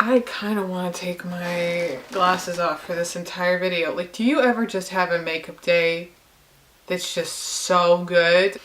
I kind of want to take my glasses off for this entire video. Like, do you ever just have a makeup day that's just so good?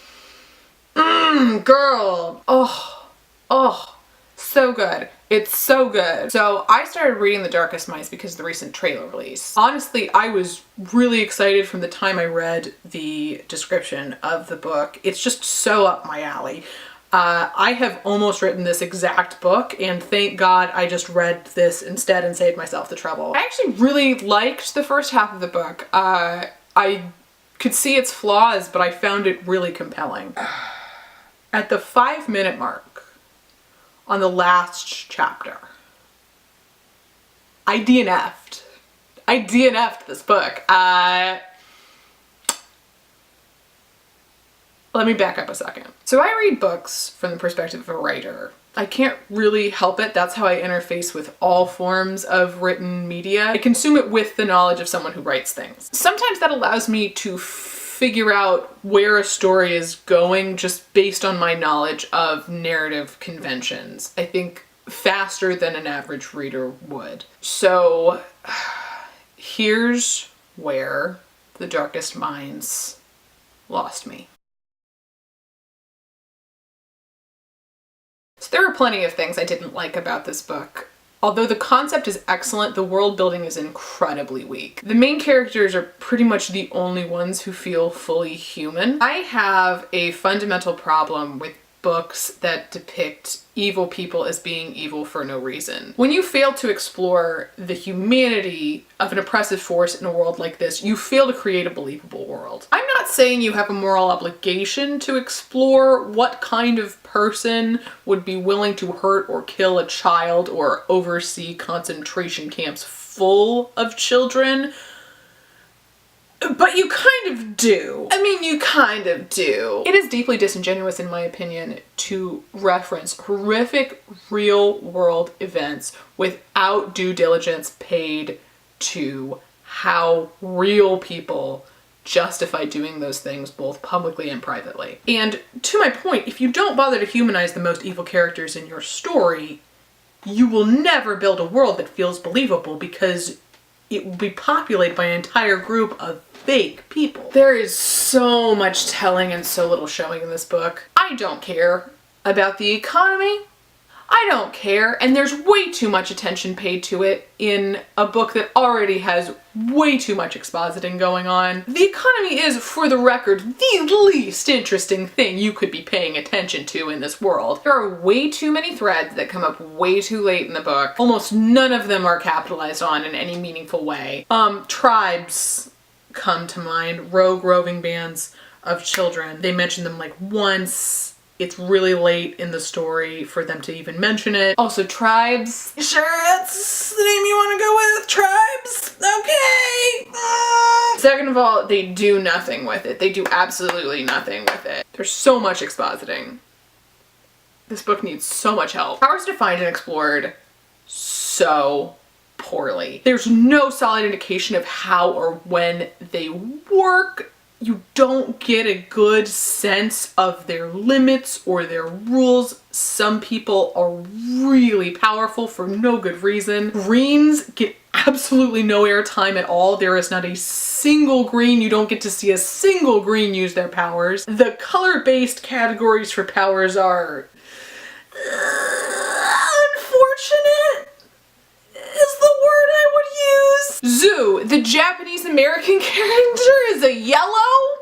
Girl. Oh, so good. It's so good. So I started reading The Darkest Minds because of the recent trailer release. Honestly, I was really excited from the time I read the description of the book. It's just so up my alley. I have almost written this exact book, and thank God I just read this instead and saved myself the trouble. I actually really liked the first half of the book. I could see its flaws, but I found it really compelling. At the 5-minute mark on the last chapter, I DNF'd. I DNF'd this book. Let me back up a second. So I read books from the perspective of a writer. I can't really help it. That's how I interface with all forms of written media. I consume it with the knowledge of someone who writes things. Sometimes that allows me to figure out where a story is going just based on my knowledge of narrative conventions. I think faster than an average reader would. So here's where The Darkest Minds lost me. So there are plenty of things I didn't like about this book. Although the concept is excellent, the world building is incredibly weak. The main characters are pretty much the only ones who feel fully human. I have a fundamental problem with books that depict evil people as being evil for no reason. When you fail to explore the humanity of an oppressive force in a world like this, you fail to create a believable world. I'm not saying you have a moral obligation to explore what kind of person would be willing to hurt or kill a child or oversee concentration camps full of children, but you kind of do. I mean, you kind of do. It is deeply disingenuous, in my opinion, to reference horrific real-world events without due diligence paid to how real people justify doing those things both publicly and privately. And to my point, if you don't bother to humanize the most evil characters in your story, you will never build a world that feels believable because it will be populated by an entire group of fake people. There is so much telling and so little showing in this book. I don't care about the economy. I don't care, and there's way too much attention paid to it in a book that already has way too much expositing going on. The economy is, for the record, the least interesting thing you could be paying attention to in this world. There are way too many threads that come up way too late in the book. Almost none of them are capitalized on in any meaningful way. Tribes come to mind, rogue roving bands of children. They mention them like once. It's really late in the story for them to even mention it. Also, tribes. You sure that's the name you want to go with? Tribes? Okay. Second of all, they do nothing with it. They do absolutely nothing with it. There's so much expositing. This book needs so much help. Powers defined and explored so poorly. There's no solid indication of how or when they work. You don't get a good sense of their limits or their rules. Some people are really powerful for no good reason. Greens get absolutely no airtime at all. There is not a single green. You don't get to see a single green use their powers. The color-based categories for powers are unfortunate is the word I would use. Zu, the Japanese American character, is a yellow.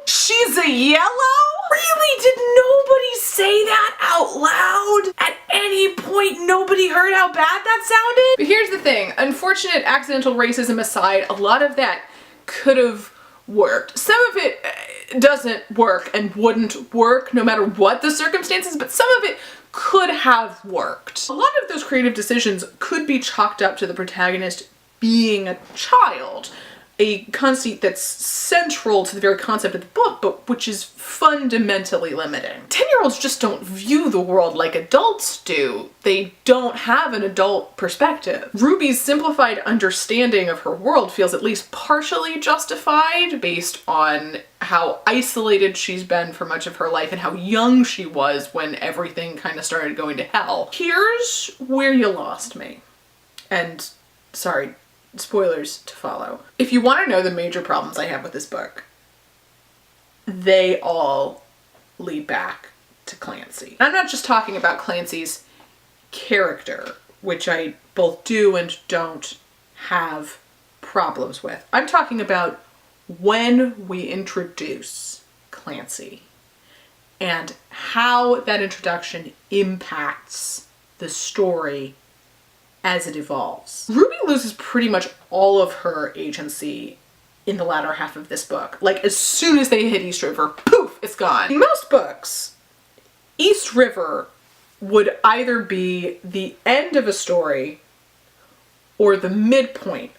She's a yellow? Really? Did nobody say that out loud? At any point, nobody heard how bad that sounded? But here's the thing. Unfortunate accidental racism aside, a lot of that could have worked. Some of it doesn't work and wouldn't work no matter what the circumstances, but some of it could have worked. A lot of those creative decisions could be chalked up to the protagonist being a child, a conceit that's central to the very concept of the book, but which is fundamentally limiting. 10-year-olds just don't view the world like adults do. They don't have an adult perspective. Ruby's simplified understanding of her world feels at least partially justified based on how isolated she's been for much of her life and how young she was when everything kind of started going to hell. Here's where you lost me. And sorry, spoilers to follow. If you want to know the major problems I have with this book, they all lead back to Clancy. I'm not just talking about Clancy's character, which I both do and don't have problems with. I'm talking about when we introduce Clancy and how that introduction impacts the story as it evolves. Ruby loses pretty much all of her agency in the latter half of this book. Like, as soon as they hit East River, poof, it's gone. In most books, East River would either be the end of a story or the midpoint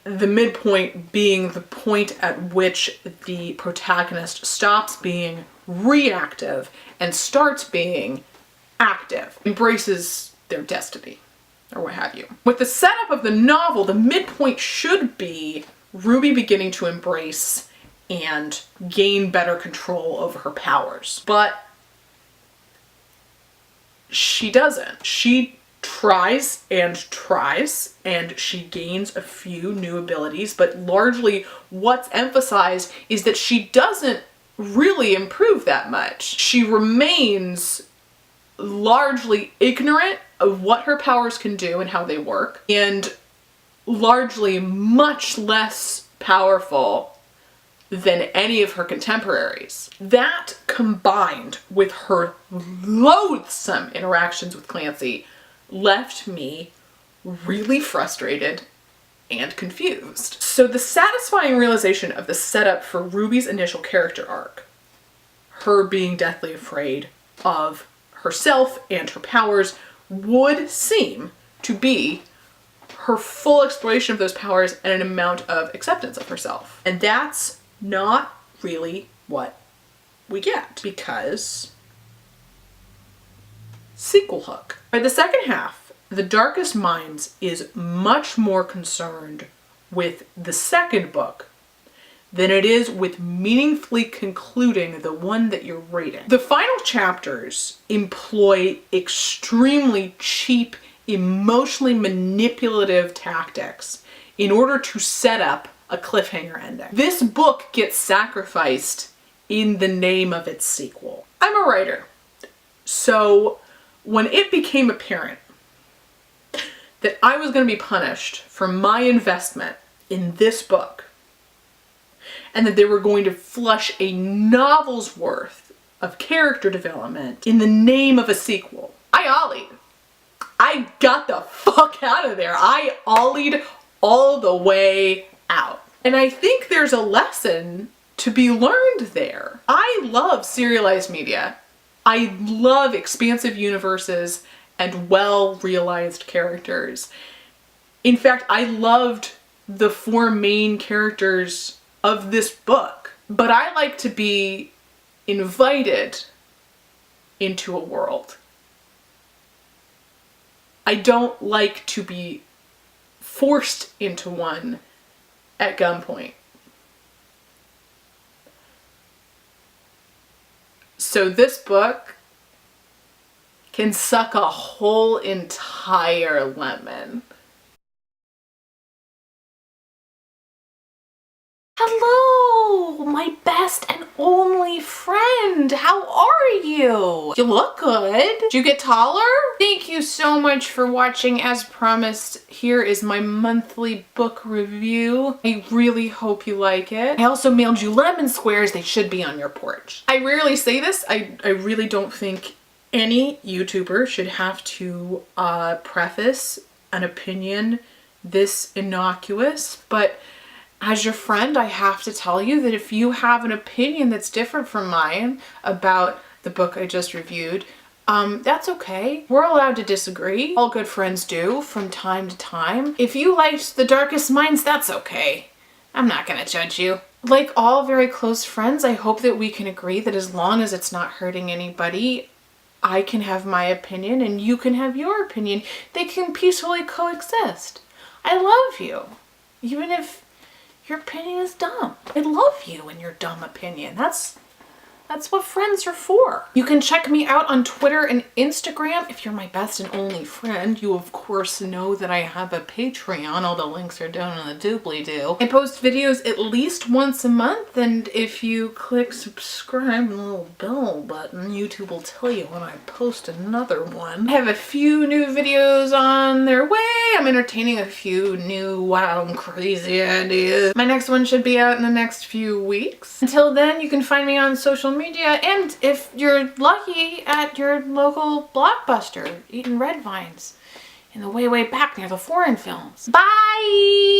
being the point at which the protagonist stops being reactive and starts being active, embraces their destiny, or what have you. With the setup of the novel, the midpoint should be Ruby beginning to embrace and gain better control over her powers. But she doesn't. She tries and she gains a few new abilities, but largely what's emphasized is that she doesn't really improve that much. She remains largely ignorant of what her powers can do and how they work, and largely much less powerful than any of her contemporaries. That, combined with her loathsome interactions with Clancy, left me really frustrated and confused. So the satisfying realization of the setup for Ruby's initial character arc, her being deathly afraid of herself and her powers, would seem to be her full exploration of those powers and an amount of acceptance of herself. And that's not really what we get, because sequel hook. By the second half, The Darkest Minds is much more concerned with the second book than it is with meaningfully concluding the one that you're reading. The final chapters employ extremely cheap, emotionally manipulative tactics in order to set up a cliffhanger ending. This book gets sacrificed in the name of its sequel. I'm a writer, so when it became apparent that I was going to be punished for my investment in this book, and that they were going to flush a novel's worth of character development in the name of a sequel, I ollied. I got the fuck out of there. I ollied all the way out. And I think there's a lesson to be learned there. I love serialized media. I love expansive universes and well-realized characters. In fact, I loved the four main characters of this book, but I like to be invited into a world. I don't like to be forced into one at gunpoint. So this book can suck a whole entire lemon. Hello, my best and only friend. How are you? You look good. Did you get taller? Thank you so much for watching. As promised, here is my monthly book review. I really hope you like it. I also mailed you lemon squares. They should be on your porch. I rarely say this. I really don't think any YouTuber should have to preface an opinion this innocuous, but as your friend, I have to tell you that if you have an opinion that's different from mine about the book I just reviewed, that's okay. We're allowed to disagree. All good friends do from time to time. If you liked The Darkest Minds, that's okay. I'm not gonna judge you. Like all very close friends, I hope that we can agree that as long as it's not hurting anybody, I can have my opinion and you can have your opinion. They can peacefully coexist. I love you, even if your opinion is dumb. I love you and your dumb opinion. That's That's what friends are for. You can check me out on Twitter and Instagram. If you're my best and only friend, you of course know that I have a Patreon. All the links are down in the doobly-doo. I post videos at least once a month, and if you click subscribe and the little bell button, YouTube will tell you when I post another one. I have a few new videos on their way. I'm entertaining a few new wild and crazy ideas. My next one should be out in the next few weeks. Until then, you can find me on social media, and if you're lucky, at your local Blockbuster eating red vines in the way back near the foreign films. Bye!